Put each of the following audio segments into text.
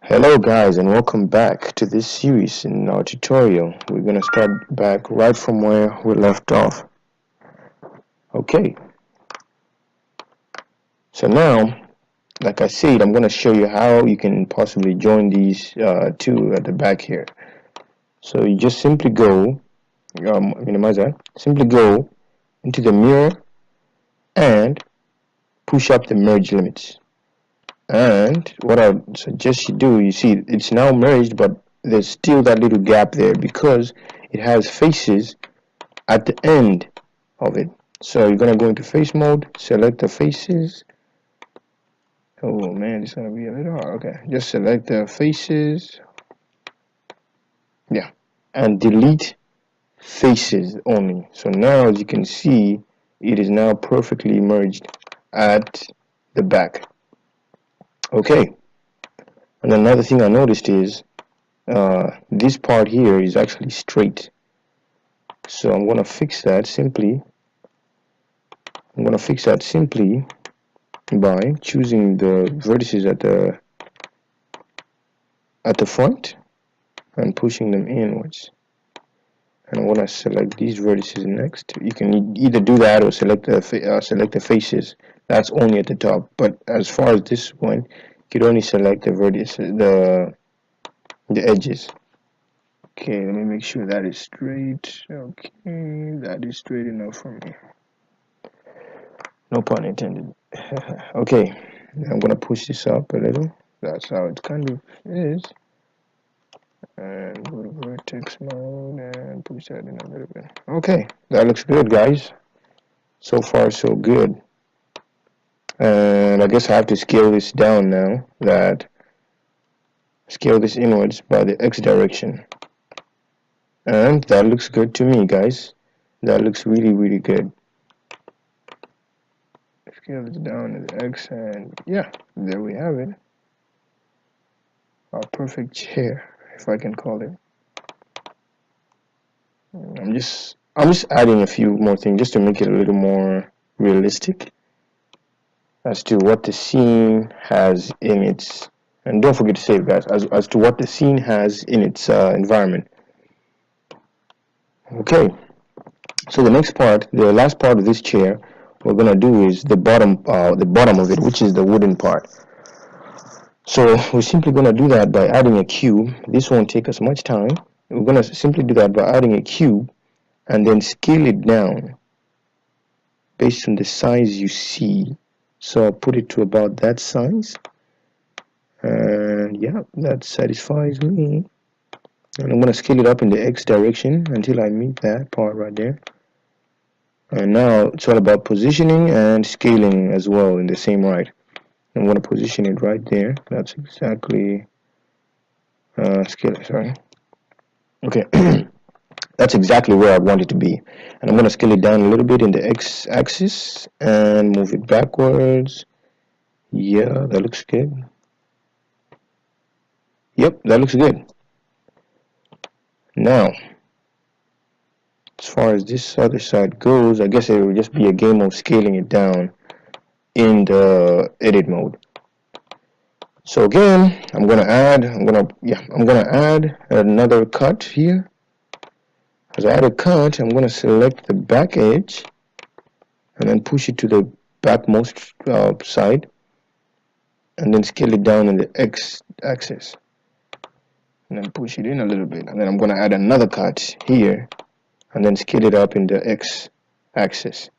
Hello guys, and welcome back to this series. In our tutorial we're going to start back right from where we left off. Okay, so now like I said, I'm going to show you how you can possibly join these two at the back here. So you just simply go minimize that, simply go into the mirror and push up the merge limits. And what I suggest you do, you see it's now merged, but there's still that little gap there because it has faces at the end of it. So you're gonna go into face mode, select the faces. Oh man, it's gonna be a little hard. Okay, just select the faces, yeah, and delete faces only. So now, as you can see, it is now perfectly merged at the back. Okay, and another thing I noticed is this part here is actually straight. So I'm gonna fix that simply. By choosing the vertices at the front and pushing them inwards. And I want to select these vertices next. You can either do that or select the faces. That's only at the top. But as far as this one, you could only select the vertices, the edges. Okay, let me make sure that is straight. Okay, that is straight enough for me. No pun intended. Okay, I'm gonna push this up a little. That's how it kind of is. And go to vertex mode and push that in a little bit. Okay, that looks good, guys. So far, so good. And I guess I have to scale this down now. Scale this inwards by the X direction. And that looks good to me, guys. That looks really, really good. Scale this down to the X, and yeah, there we have it. Our perfect chair, if I can call it. I'm just adding a few more things just to make it a little more realistic as to what the scene has in its, and don't forget to save, guys, as to what the scene has in its environment. Okay, so the next part, the last part of this chair we're gonna do is the bottom of it, which is the wooden part. So we're simply gonna do that by adding a cube. This won't take us much time. We're gonna simply do that by adding a cube and then scale it down based on the size you see. So I'll put it to about that size, and yeah, that satisfies me. And I'm going to scale it up in the X direction until I meet that part right there. And now it's all about positioning and scaling as well in the same right. I'm going to position it right there. That's exactly sorry. Okay. That's exactly where I want it to be. And I'm going to scale it down a little bit in the X axis and move it backwards. Yeah, that looks good. Yep, that looks good. Now, as far as this other side goes, I guess it will just be a game of scaling it down in the edit mode. So again, I'm gonna add another cut here. As I add a cut, I'm gonna select the back edge and then push it to the backmost side, and then scale it down in the X axis, and then push it in a little bit. And then I'm gonna add another cut here, and then scale it up in the X axis.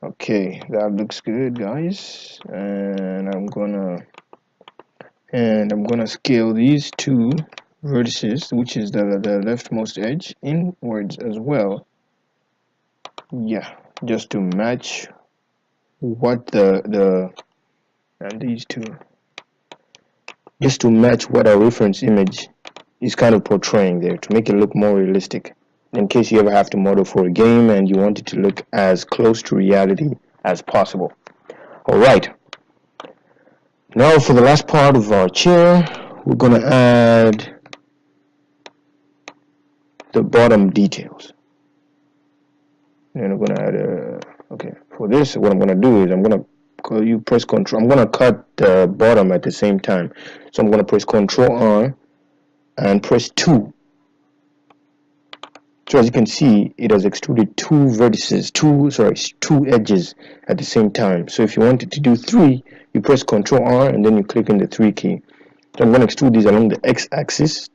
Okay, that looks good, guys. And I'm gonna scale these two vertices, which is the leftmost edge, inwards as well. Yeah, just to match what and these two, just to match what our reference image is kind of portraying there, to make it look more realistic, in case you ever have to model for a game and you want it to look as close to reality as possible. Alright, now for the last part of our chair, we're going to add the bottom details. And we're going to add okay, for this, what I'm going to do is I'm going to you press Control. I'm gonna cut the bottom at the same time, so I'm gonna press Control R and press 2. So as you can see, it has extruded two edges at the same time. So if you wanted to do 3, you press Control R and then you click in the 3 key. So I'm going to extrude these along the x-axis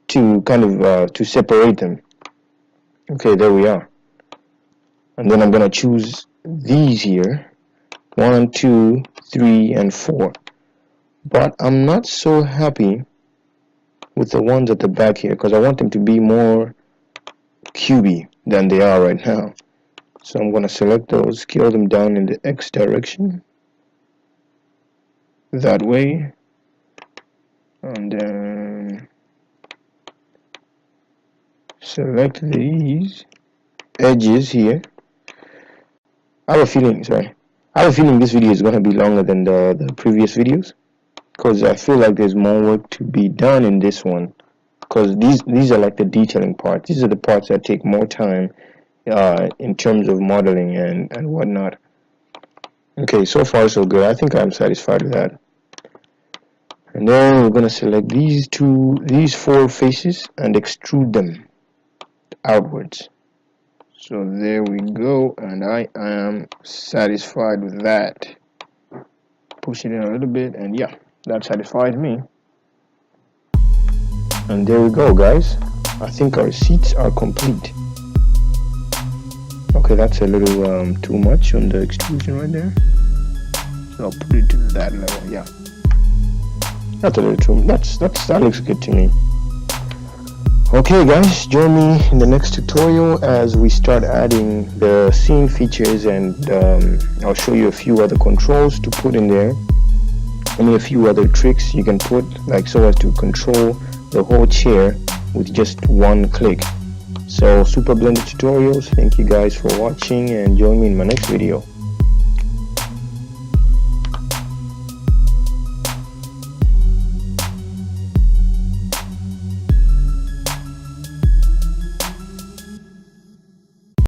to kind of to separate them. Okay, there we are. And then I'm going to choose these here, 1, 2, 3, and 4. But I'm not so happy with the ones at the back here because I want them to be more cubey than they are right now. So I'm going to select those, scale them down in the X direction, that way, and then select these edges here. I have a feeling this video is going to be longer than the previous videos, because I feel like there's more work to be done in this one, because these are like the detailing parts. These are the parts that take more time in terms of modeling and whatnot. Okay, so far so good. I think I'm satisfied with that. And then we're going to select these 4 faces and extrude them outwards. So there we go, and I am satisfied with that. Push it in a little bit, and yeah, that satisfies me. And there we go, guys. I think our seats are complete. Okay, that's a little too much on the extrusion right there, so I'll put it to that level. Yeah, that's a little too much. That looks good to me. Okay guys, join me in the next tutorial as we start adding the scene features, and I'll show you a few other controls to put in there. A few other tricks you can put, like so as to control the whole chair with just one click. So Super Blender Tutorials, thank you guys for watching, and join me in my next video.